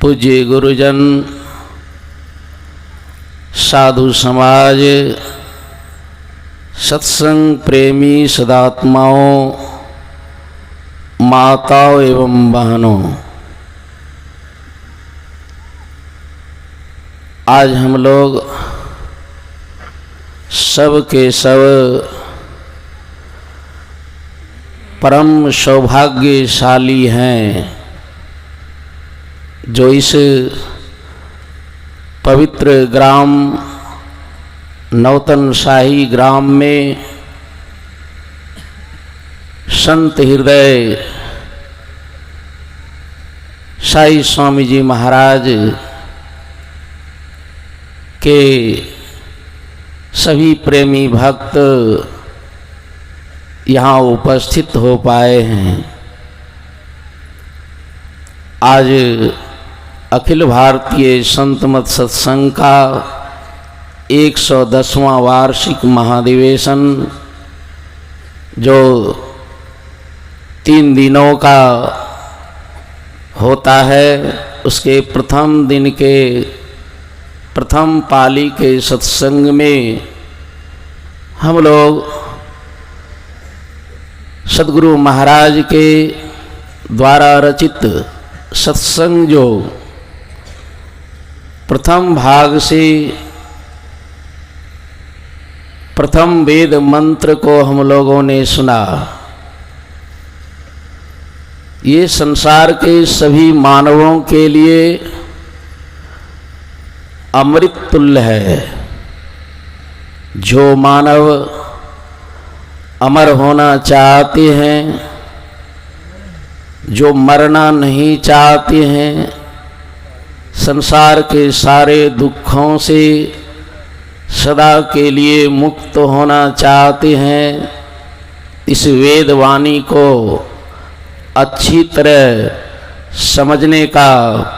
पूज्य गुरुजन, साधु समाज, सत्संग प्रेमी सदात्माओं, माताओं एवं बहनों, आज हम लोग सब के सब परम सौभाग्यशाली हैं जो इस पवित्र ग्राम नौतन शाही ग्राम में संत हृदय साई स्वामी जी महाराज के सभी प्रेमी भक्त यहाँ उपस्थित हो पाए हैं। आज अखिल भारतीय संत मत सत्संग का 110वां वार्षिक महाधिवेशन जो 3 दिनों का होता है, उसके प्रथम दिन के प्रथम पाली के सत्संग में हम लोग सद्गुरु महाराज के द्वारा रचित सत्संग जो प्रथम भाग से प्रथम वेद मंत्र को हम लोगों ने सुना। ये संसार के सभी मानवों के लिए अमृत तुल्य है। जो मानव अमर होना चाहते हैं, जो मरना नहीं चाहते हैं, संसार के सारे दुखों से सदा के लिए मुक्त होना चाहते हैं, इस वेदवाणी को अच्छी तरह समझने का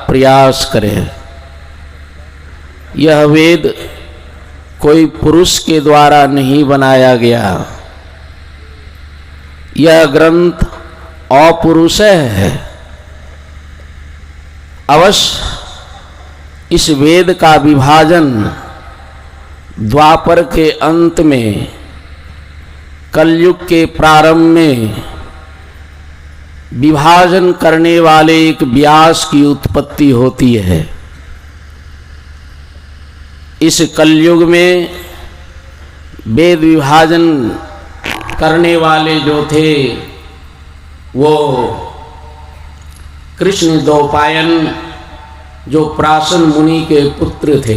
प्रयास करें। यह वेद कोई पुरुष के द्वारा नहीं बनाया गया। यह ग्रंथ अपौरुष है। अवश्य इस वेद का विभाजन द्वापर के अंत में, कलयुग के प्रारंभ में विभाजन करने वाले एक व्यास की उत्पत्ति होती है। इस कलयुग में वेद विभाजन करने वाले जो थे वो कृष्ण द्वैपायन, जो प्राशन मुनि के पुत्र थे,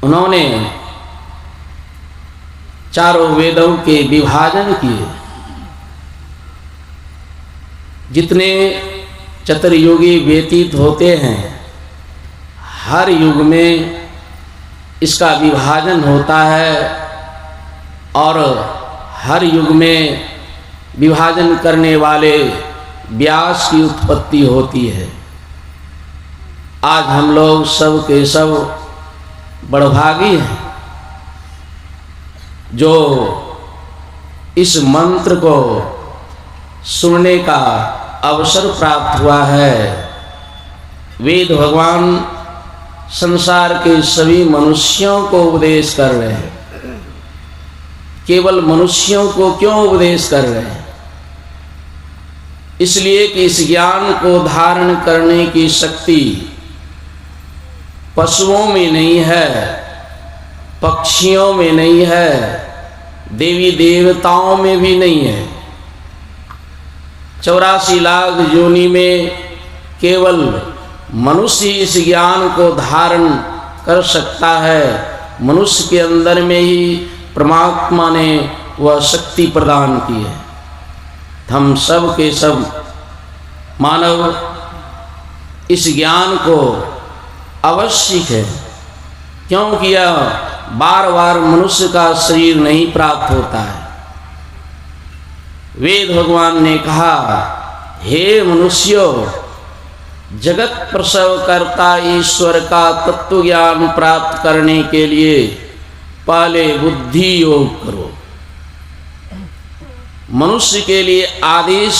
उन्होंने चारों वेदों के विभाजन किए। जितने चतुर्युगी व्यतीत होते हैं, हर युग में इसका विभाजन होता है और हर युग में विभाजन करने वाले व्यास की उत्पत्ति होती है। आज हम लोग सब के सब बड़भागी हैं जो इस मंत्र को सुनने का अवसर प्राप्त हुआ है। वेद भगवान संसार के सभी मनुष्यों को उपदेश कर रहे हैं। केवल मनुष्यों को क्यों उपदेश कर रहे हैं? इसलिए कि इस ज्ञान को धारण करने की शक्ति पशुओं में नहीं है, पक्षियों में नहीं है, देवी देवताओं में भी नहीं है। 84 लाख योनि में केवल मनुष्य इस ज्ञान को धारण कर सकता है। मनुष्य के अंदर में ही परमात्मा ने वह शक्ति प्रदान की है। हम सब के सब मानव इस ज्ञान को अवश्य है, क्योंकि यह बार बार मनुष्य का शरीर नहीं प्राप्त होता है। वेद भगवान ने कहा, हे मनुष्यों, जगत प्रसव करता ईश्वर का तत्व ज्ञान प्राप्त करने के लिए पहले बुद्धि योग करो। मनुष्य के लिए आदेश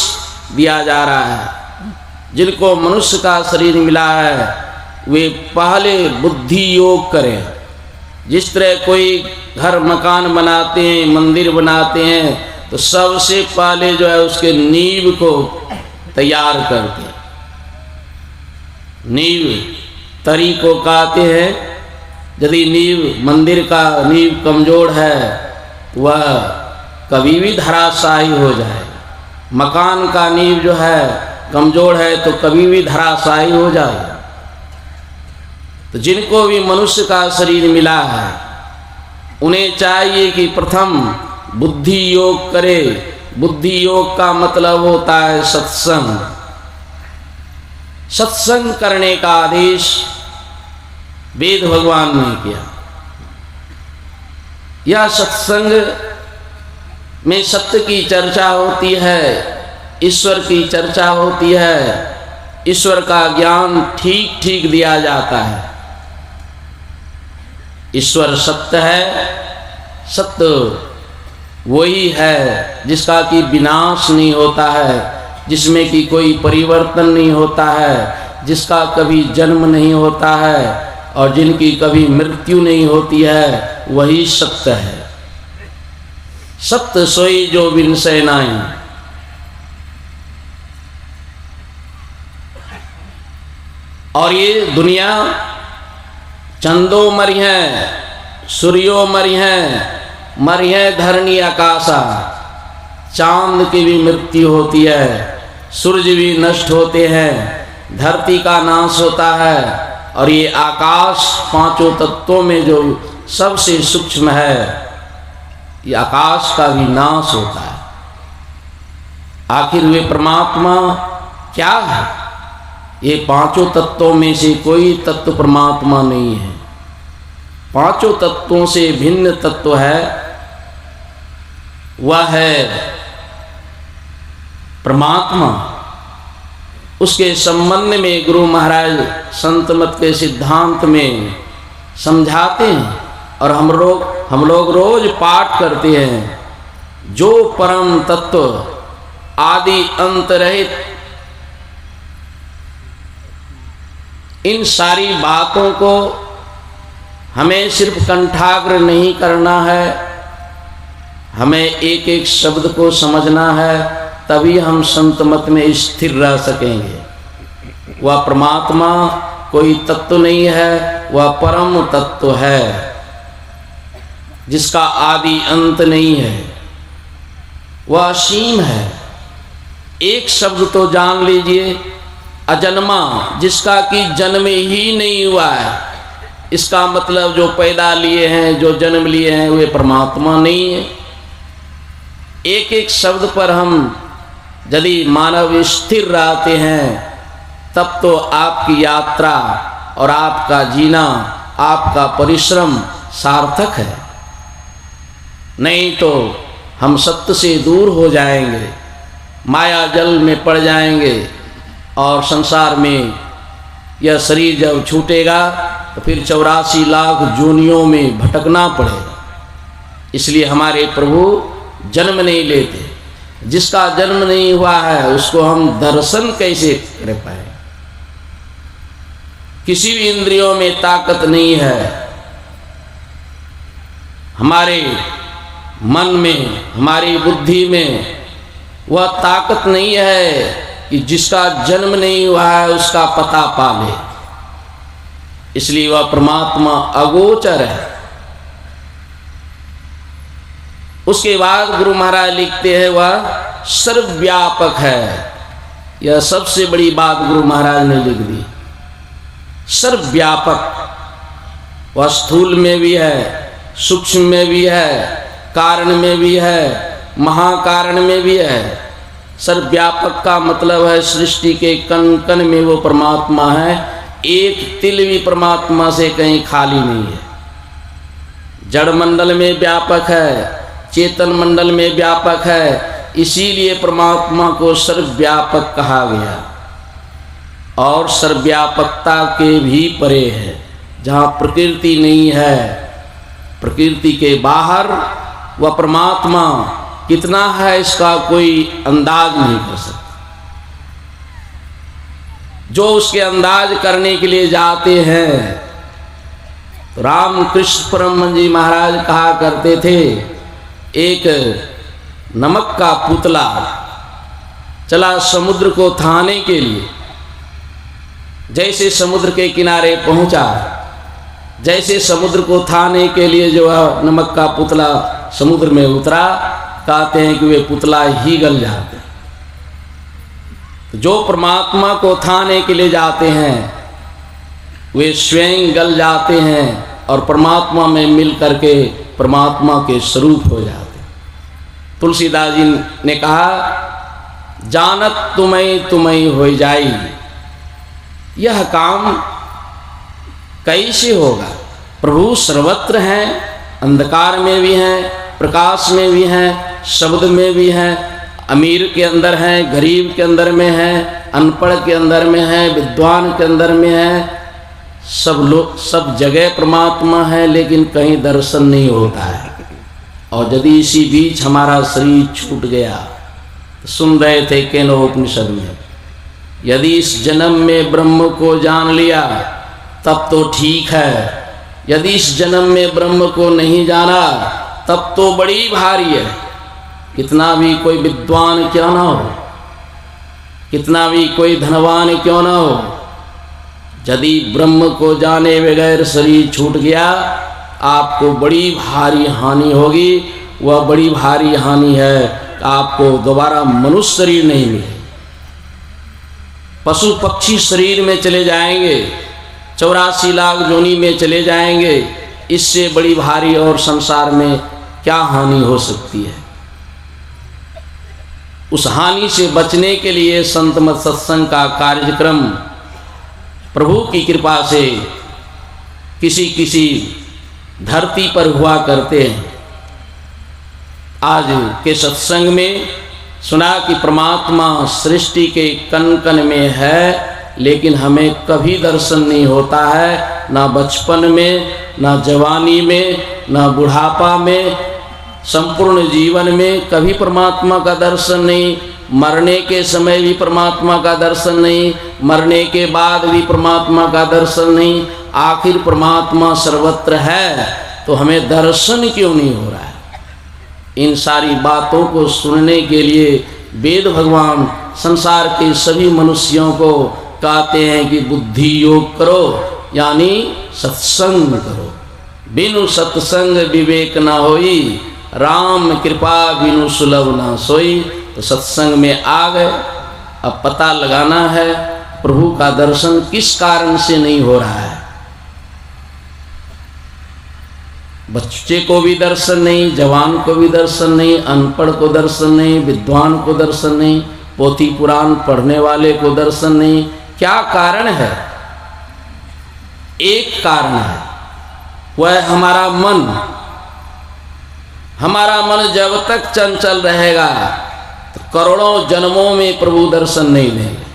दिया जा रहा है जिनको मनुष्य का शरीर मिला है वे पहले बुद्धि योग करें। जिस तरह कोई घर मकान बनाते हैं, मंदिर बनाते हैं, तो सबसे पहले जो है उसके नींव को तैयार करते हैं। नींव तरी को कहते हैं। यदि नींव मंदिर का नींव कमजोर है वह कभी भी धराशायी हो जाएगा। मकान का नींव जो है कमजोर है तो कभी भी धराशायी हो जाएगा। तो जिनको भी मनुष्य का शरीर मिला है उन्हें चाहिए कि प्रथम बुद्धि योग करे। बुद्धि योग का मतलब होता है सत्संग। सत्संग करने का आदेश वेद भगवान ने किया। यह सत्संग में सत्य की चर्चा होती है, ईश्वर की चर्चा होती है, ईश्वर का ज्ञान ठीक ठीक दिया जाता है। ईश्वर सत्य है। सत्य वही है जिसका कि विनाश नहीं होता है, जिसमें कि कोई परिवर्तन नहीं होता है, जिसका कभी जन्म नहीं होता है और जिनकी कभी मृत्यु नहीं होती है, वही सत्य है। सत्य सोई जो विनसे नाई। और ये दुनिया चंदो मरी है, सूर्यो मरी है, मरी है धरणी आकाशा। चांद की भी मृत्यु होती है, सूर्य भी नष्ट होते हैं, धरती का नाश होता है और ये आकाश पांचों तत्वों में जो सबसे सूक्ष्म है, ये आकाश का भी नाश होता है। आखिर वे परमात्मा क्या है? ये पांचों तत्वों में से कोई तत्व परमात्मा नहीं है। पांचों तत्वों से भिन्न तत्व है, वह है परमात्मा। उसके संबंध में गुरु महाराज संत मत के सिद्धांत में समझाते हैं और हम लोग रोज पाठ करते हैं। जो परम तत्व आदि अंत रहित, इन सारी बातों को हमें सिर्फ कंठाग्र नहीं करना है, हमें एक एक शब्द को समझना है, तभी हम संत मत में स्थिर रह सकेंगे। वह परमात्मा कोई तत्व नहीं है, वह परम तत्व है जिसका आदि अंत नहीं है, वह असीम है। एक शब्द तो जान लीजिए, अजन्मा, जिसका कि जन्म ही नहीं हुआ है। इसका मतलब जो पैदा लिए हैं, जो जन्म लिए हैं, वे परमात्मा नहीं है। एक एक शब्द पर हम यदि मानव स्थिर रहते हैं तब तो आपकी यात्रा और आपका जीना, आपका परिश्रम सार्थक है। नहीं तो हम सत्य से दूर हो जाएंगे, माया जल में पड़ जाएंगे और संसार में यह शरीर जब छूटेगा तो फिर 84 लाख जोनियों में भटकना पड़ेगा। इसलिए हमारे प्रभु जन्म नहीं लेते। जिसका जन्म नहीं हुआ है उसको हम दर्शन कैसे कर पाए? किसी भी इंद्रियों में ताकत नहीं है। हमारे मन में, हमारी बुद्धि में वह ताकत नहीं है कि जिसका जन्म नहीं हुआ है उसका पता पा ले। इसलिए वह परमात्मा अगोचर है। उसके बाद गुरु महाराज लिखते हैं वह सर्वव्यापक है। यह सबसे बड़ी बात गुरु महाराज ने लिख दी। सर्वव्यापक, वह स्थूल में भी है, सूक्ष्म में भी है, कारण में भी है, महाकारण में भी है। सर्वव्यापक का मतलब है सृष्टि के कण कण में वो परमात्मा है। एक तिल भी परमात्मा से कहीं खाली नहीं है। जड़ मंडल में व्यापक है, चेतन मंडल में व्यापक है। इसीलिए परमात्मा को सर्वव्यापक कहा गया। और सर्वव्यापकता के भी परे है, जहाँ प्रकृति नहीं है, प्रकृति के बाहर वह परमात्मा कितना है इसका कोई अंदाज नहीं कर सकता। जो उसके अंदाज करने के लिए जाते हैं। तो रामकृष्ण परमहंस जी महाराज कहा करते थे, एक नमक का पुतला चला समुद्र को थाने के लिए। जैसे समुद्र के किनारे पहुंचा, जैसे समुद्र को थाने के लिए जो है नमक का पुतला समुद्र में उतरा, कहते हैं कि वे पुतला ही गल जाते। तो जो परमात्मा को थाने के लिए जाते हैं वे स्वयं गल जाते हैं और परमात्मा में मिल करके परमात्मा के स्वरूप हो जाते। तुलसीदास जी ने कहा, जानत तुम्हें तुम्हें हो जाई, यह काम कैसे होगा। प्रभु सर्वत्र हैं, अंधकार में भी हैं, प्रकाश में भी हैं, शब्द में भी हैं, अमीर के अंदर हैं, गरीब के अंदर में हैं, अनपढ़ के अंदर में हैं, विद्वान के अंदर में हैं। सब लोग सब जगह परमात्मा है, लेकिन कहीं दर्शन नहीं होता है। और यदि इसी बीच हमारा शरीर छूट गया, सुन रहे थे केनोपनिषद में, यदि इस जन्म में ब्रह्म को जान लिया तब तो ठीक है, यदि इस जन्म में ब्रह्म को नहीं जाना तब तो बड़ी भारी है। कितना भी कोई विद्वान क्यों ना हो, कितना भी कोई धनवान क्यों ना हो, यदि ब्रह्म को जाने बगैर शरीर छूट गया आपको बड़ी भारी हानि होगी। वह बड़ी भारी हानि है, आपको दोबारा मनुष्य शरीर नहीं मिले, पशु पक्षी शरीर में चले जाएंगे, 84 लाख योनि में चले जाएंगे। इससे बड़ी भारी और संसार में क्या हानि हो सकती है। उस हानि से बचने के लिए संत मत सत्संग का कार्यक्रम प्रभु की कृपा से किसी किसी धरती पर हुआ करते हैं। आज के सत्संग में सुना कि परमात्मा सृष्टि के कण कण में है, लेकिन हमें कभी दर्शन नहीं होता है, ना बचपन में, ना जवानी में, ना बुढ़ापा में, संपूर्ण जीवन में कभी परमात्मा का दर्शन नहीं। मरने के समय भी परमात्मा का दर्शन नहीं, मरने के बाद भी परमात्मा का दर्शन नहीं। आखिर परमात्मा सर्वत्र है तो हमें दर्शन क्यों नहीं हो रहा है। इन सारी बातों को सुनने के लिए वेद भगवान संसार के सभी मनुष्यों को कहते हैं कि बुद्धि योग करो, यानी सत्संग करो। बिनु सत्संग विवेक ना होई, राम कृपा बिनु सुलभ ना सोई। तो सत्संग में आ गए, अब पता लगाना है प्रभु का दर्शन किस कारण से नहीं हो रहा है। बच्चे को भी दर्शन नहीं, जवान को भी दर्शन नहीं, अनपढ़ को दर्शन नहीं, विद्वान को दर्शन नहीं, पोथी पुराण पढ़ने वाले को दर्शन नहीं। क्या कारण है? एक कारण है, वह हमारा मन। हमारा मन जब तक चंचल रहेगा तो करोड़ों जन्मों में प्रभु दर्शन नहीं देंगे।